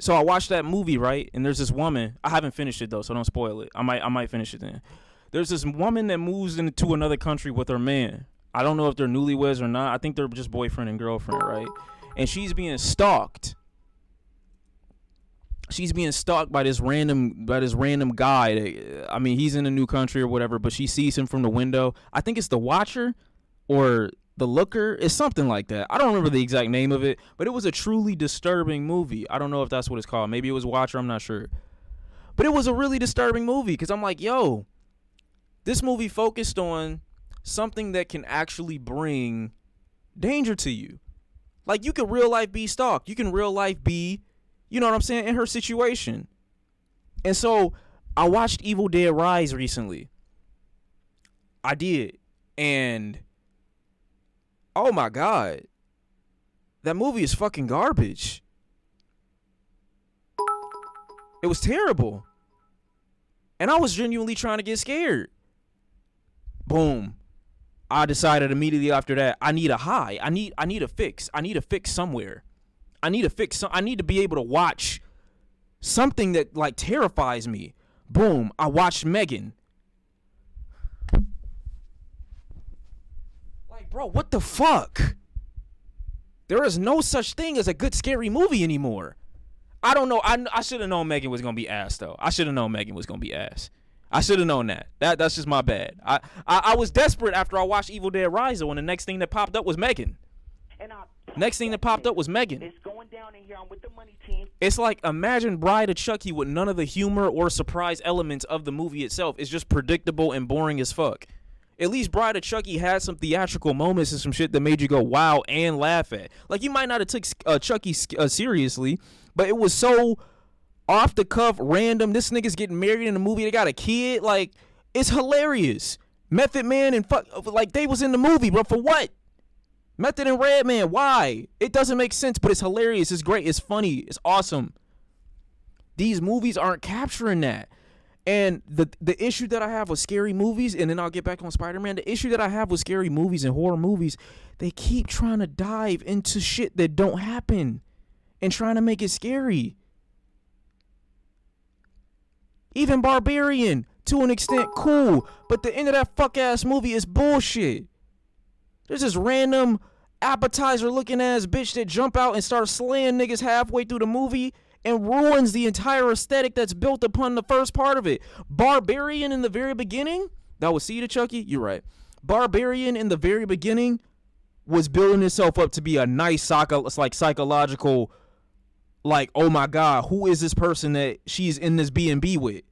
So I watched that movie, right? And there's this woman. I haven't finished it though, so don't spoil it. I might finish it then. There's this woman that moves into another country with her man. I don't know if they're newlyweds or not. I think they're just boyfriend and girlfriend, right? And she's being stalked. She's being stalked by this random guy. I mean, he's in a new country or whatever, but she sees him from the window. I think it's the Watcher or the Looker. It's something like that. I don't remember the exact name of it, but it was a truly disturbing movie. I don't know if that's what it's called. Maybe it was Watcher. I'm not sure. But it was a really disturbing movie because I'm like, yo, this movie focused on something that can actually bring danger to you. Like, you can real life be stalked. You can real life be, you know what I'm saying, in her situation. And so I watched Evil Dead Rise recently. I did. And oh my God, that movie is fucking garbage. It was terrible. And I was genuinely trying to get scared. Boom. I decided immediately after that, I need a high. I need a fix. I need a fix somewhere. I need to be able to watch something that like terrifies me. Boom. I watched Megan. Like, bro, what the fuck? There is no such thing as a good scary movie anymore. I don't know. I should have known Megan was gonna be ass though. I should have known Megan was gonna be ass. I should have known that. That's just my bad. I was desperate after I watched Evil Dead Rise, and the next thing that popped up was Megan. Next thing that popped up was Megan. It's going down in here. I'm with the money team. It's like, imagine Bride of Chucky with none of the humor or surprise elements of the movie itself. It's just predictable and boring as fuck. At least Bride of Chucky had some theatrical moments and some shit that made you go wow and laugh at. Like, you might not have took Chucky seriously, but it was so off the cuff, random. This nigga's getting married in the movie. They got a kid. Like, it's hilarious. Method Man and like, they was in the movie, but for what? Method and Redman, why? It doesn't make sense, but it's hilarious. It's great. It's funny. It's awesome. These movies aren't capturing that. And the issue that I have with scary movies, and then I'll get back on Spider-Man, the issue that I have with scary movies and horror movies, they keep trying to dive into shit that don't happen and trying to make it scary. Even Barbarian, to an extent, cool, but the end of that fuck-ass movie is bullshit. There's this random appetizer-looking ass bitch that jump out and start slaying niggas halfway through the movie and ruins the entire aesthetic that's built upon the first part of it. Barbarian in the very beginning, that was Seed of Chucky, you're right. Barbarian in the very beginning was building itself up to be a nice psychological, like, oh my God, who is this person that she's in this B&B with?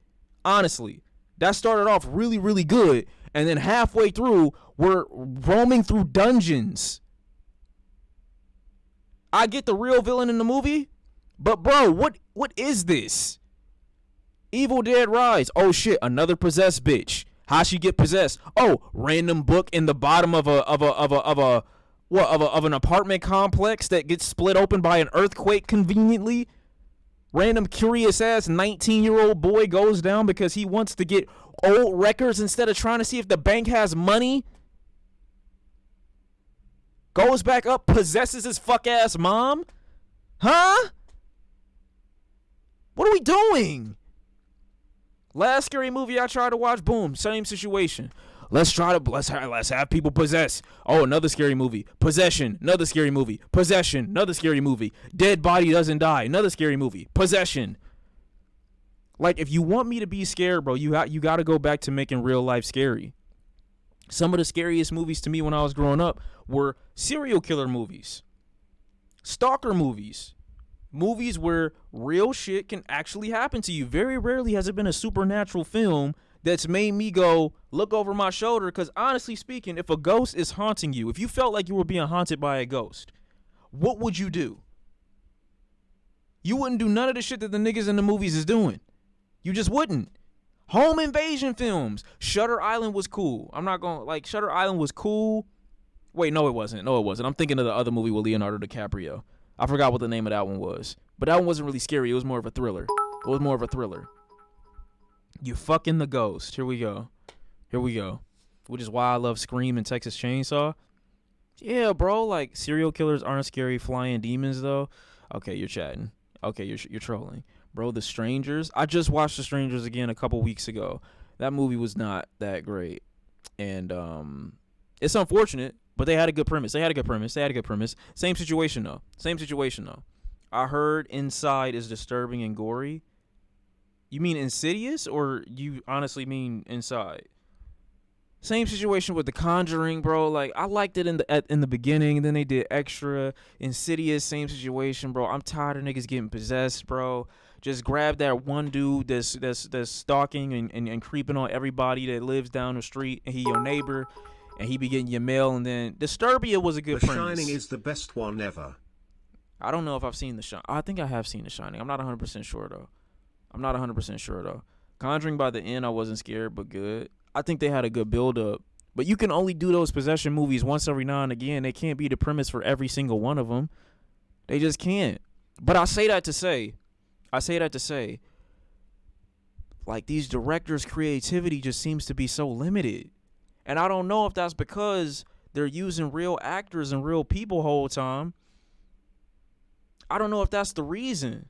Honestly, that started off really, really good. And then halfway through, we're roaming through dungeons. I get the real villain in the movie, but bro, what is this? Evil Dead Rise. Oh shit, another possessed bitch. How she get possessed? Oh, random book in the bottom of an apartment complex that gets split open by an earthquake conveniently. Random curious ass 19-year-old boy goes down because he wants to get old records instead of trying to see if the bank has money. Goes back up, possesses his fuck ass mom. Huh? What are we doing? Last scary movie I tried to watch, boom, same situation. Let's have people possess. Oh, another scary movie. Possession, another scary movie. Possession, another scary movie. Dead body doesn't die, another scary movie. Possession. Like, if you want me to be scared, bro, you got to go back to making real life scary. Some of the scariest movies to me when I was growing up were serial killer movies, stalker movies, movies where real shit can actually happen to you. Very rarely has it been a supernatural film that's made me go look over my shoulder, because honestly speaking, if a ghost is haunting you, if you felt like you were being haunted by a ghost, what would you do? You wouldn't do none of the shit that the niggas in the movies is doing. You just wouldn't. Home invasion films. Shutter Island was cool. I'm not going, like, Shutter Island was cool. Wait, no it wasn't. I'm thinking of the other movie with Leonardo DiCaprio. I forgot what the name of that one was. But that one wasn't really scary. It was more of a thriller. You fucking the ghost. Here we go. Which is why I love Scream and Texas Chainsaw. Yeah, bro. Like, serial killers aren't scary flying demons, though. Okay, you're chatting. Okay, you're trolling, bro. The Strangers. I just watched The Strangers again a couple weeks ago. That movie was not that great, and it's unfortunate. But they had a good premise. Same situation though. I heard Inside is disturbing and gory. You mean Insidious, or you honestly mean Inside? Same situation with The Conjuring, bro. Like, I liked it in the beginning, and then they did extra. Insidious, same situation, bro. I'm tired of niggas getting possessed, bro. Just grab that one dude that's stalking and creeping on everybody that lives down the street, and he your neighbor, and he be getting your mail. And then Disturbia was a good The premise. Shining is the best one ever. I don't know if I've seen The Shining. I think I have seen The Shining. I'm not 100% sure though. Conjuring by the end, I wasn't scared, but good. I think they had a good build up. But you can only do those possession movies once every now and again. They can't be the premise for every single one of them. They just can't. But I say that to say, like, these directors' creativity just seems to be so limited. And I don't know if that's because they're using real actors and real people whole time. I don't know if that's the reason.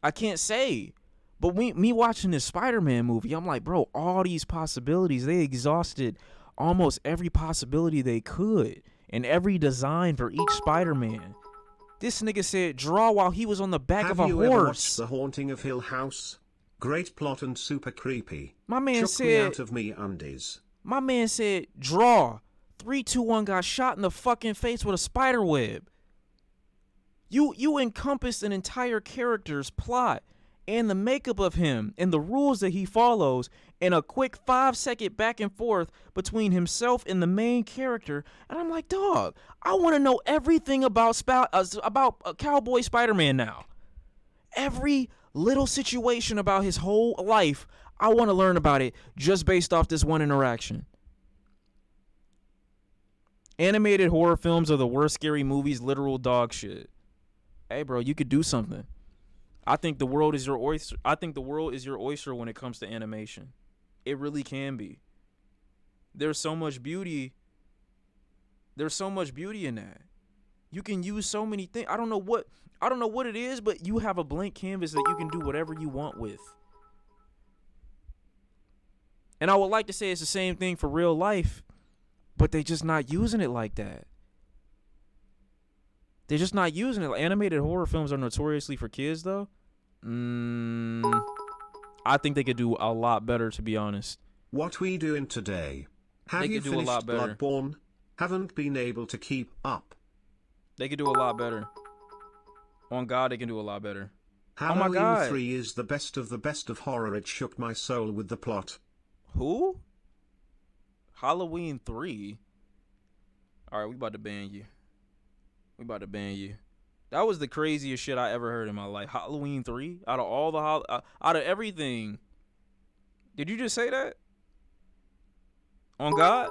I can't say. But me watching this Spider-Man movie, I'm like, bro, all these possibilities, they exhausted almost every possibility they could and every design for each Spider-Man. This nigga said draw while he was on the back of a Have you ever horse. watched The Haunting of Hill House? Great plot and super creepy. My man Shook me said out of me undies. My man said draw. 3, 2, 1 got shot in the fucking face with a spider web. You encompassed an entire character's plot and the makeup of him and the rules that he follows in a quick 5-second back and forth between himself and the main character. And I'm like, dog, I want to know everything about Cowboy Spider-Man now. Every little situation about his whole life, I want to learn about it just based off this one interaction. Animated horror films are the worst scary movies, literal dog shit. Hey, bro, you could do something. I think the world is your oyster when it comes to animation. It really can be. There's so much beauty in that. You can use so many things. I don't know what it is, but you have a blank canvas that you can do whatever you want with. And I would like to say it's the same thing for real life, but they're just not using it like that. They're just not using it. Animated horror films are notoriously for kids, though. I think they could do a lot better, to be honest. What we doing today? Have They you could do a finished lot better. Bloodborne? Haven't been able to keep up. They could do a lot better. On God, they can do a lot better. Halloween God. 3 is the best of horror. It shook my soul with the plot. Who? Halloween 3? Alright, we about to ban you. That was the craziest shit I ever heard in my life. Halloween 3? Out of all the out of everything. Did you just say that? On God?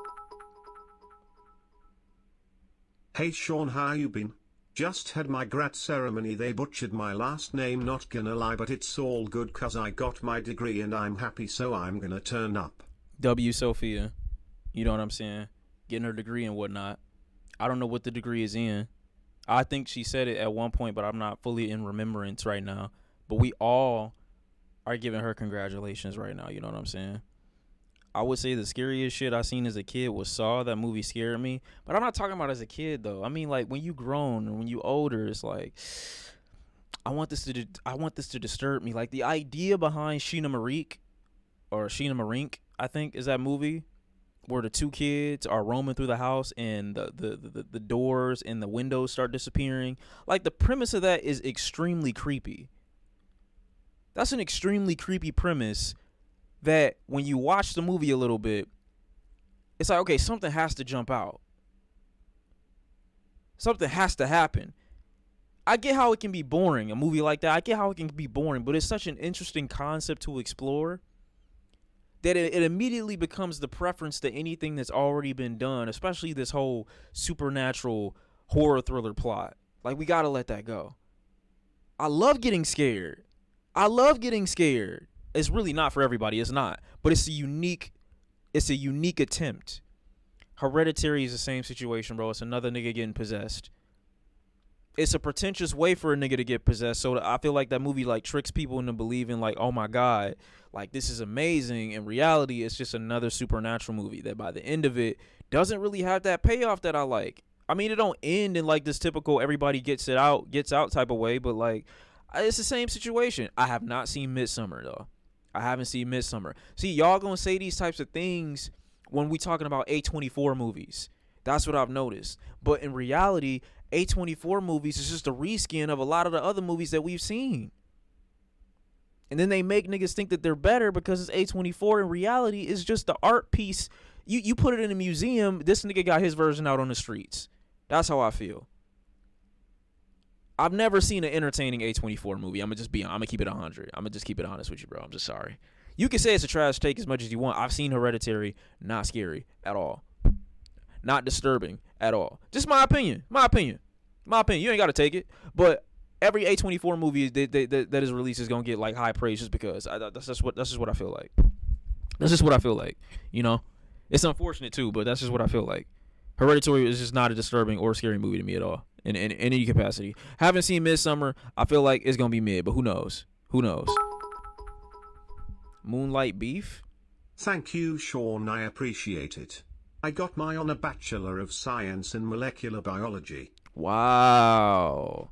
Hey Shawn, how you been? Just had my grad ceremony. They butchered my last name, not gonna lie, but it's all good cause I got my degree and I'm happy, so I'm gonna turn up. W. Sophia. You know what I'm saying? Getting her degree and whatnot. I don't know what the degree is in. I think she said it at one point, but I'm not fully in remembrance right now. But we all are giving her congratulations right now. You know what I'm saying? I would say the scariest shit I seen as a kid was Saw. That movie scared me. But I'm not talking about as a kid, though. I mean, like, when you grown or when you older, it's like, I want this to disturb me. Like, the idea behind Sheena Marink, I think, is that movie where the two kids are roaming through the house and the doors and the windows start disappearing. Like, the premise of that is extremely creepy. That's an extremely creepy premise that when you watch the movie a little bit, it's like, okay, something has to jump out. Something has to happen. I get how it can be boring, a movie like that. I get how it can be boring, but it's such an interesting concept to explore that it immediately becomes the preference to anything that's already been done, especially this whole supernatural horror thriller plot. Like, we gotta let that go. I love getting scared. It's really not for everybody. It's not. But it's a unique attempt. Hereditary is the same situation, bro. It's another nigga getting possessed. it's a pretentious way for a nigga to get possessed. So I feel like that movie like tricks people into believing like, oh my God, like this is amazing. In reality, it's just another supernatural movie that by the end of it doesn't really have that payoff that I like. I mean, it don't end in like this typical everybody gets out type of way, but like it's the same situation. I have not seen Midsummer though. I haven't seen Midsummer. See, y'all gonna say these types of things when we talking about A24 movies. That's what I've noticed. But in reality, A24 movies is just a reskin of a lot of the other movies that we've seen. And then they make niggas think that they're better because it's A24. In reality, it's just the art piece. You put it in a museum, this nigga got his version out on the streets. That's how I feel. I've never seen an entertaining A24 movie. I'm gonna keep it 100. I'm gonna just keep it honest with you, bro. I'm just sorry. You can say it's a trash take as much as you want. I've seen Hereditary, not scary at all. Not disturbing at all. Just my opinion. My opinion. You ain't got to take it. But every A24 movie that is released is going to get like high praise just because. That's just what I feel like. That's just what I feel like. You know? It's unfortunate too, but that's just what I feel like. Hereditary is just not a disturbing or scary movie to me at all in any capacity. Haven't seen Midsummer. I feel like it's going to be mid, but who knows? Who knows? Moonlight Beef? Thank you, Shawn. I appreciate it. I got my honor Bachelor of Science in Molecular Biology. Wow.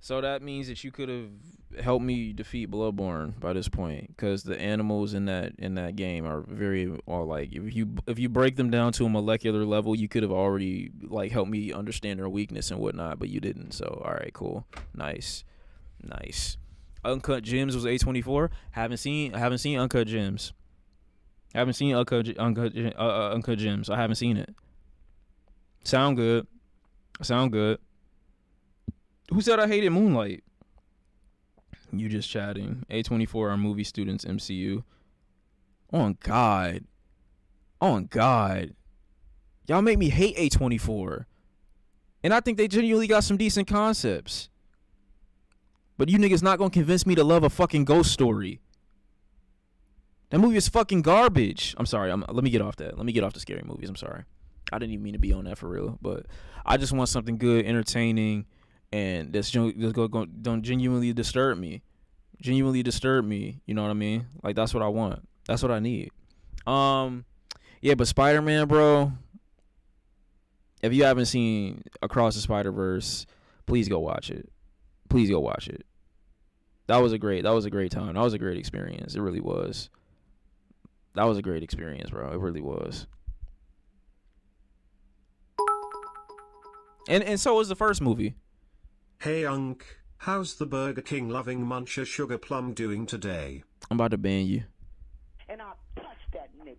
So that means that you could have helped me defeat Bloodborne by this point, because the animals in that game are very, or like if you break them down to a molecular level, you could have already like helped me understand their weakness and whatnot, but you didn't. So all right, cool, nice. Uncut Gems was A24. Haven't seen Uncut Gems. Haven't seen Uncut Gems. I haven't seen it. Sound good. Who said I hated Moonlight? You just chatting. A24 are movie students, MCU. On God. Y'all make me hate A24. And I think they genuinely got some decent concepts. But you niggas not gonna convince me to love a fucking ghost story. That movie is fucking garbage. I'm sorry. Let me get off that. Let me get off the scary movies. I'm sorry. I didn't even mean to be on that for real. But I just want something good, entertaining, and that's don't genuinely disturb me. You know what I mean? Like, that's what I want. That's what I need. Yeah, but Spider-Man, bro. If you haven't seen Across the Spider-Verse, please go watch it. That was a great time. That was a great experience. It really was. That was a great experience, bro. It really was. And so was the first movie. Hey Unc, how's the Burger King loving Muncher Sugar Plum doing today? I'm about to ban you. And I'll touch that nigga.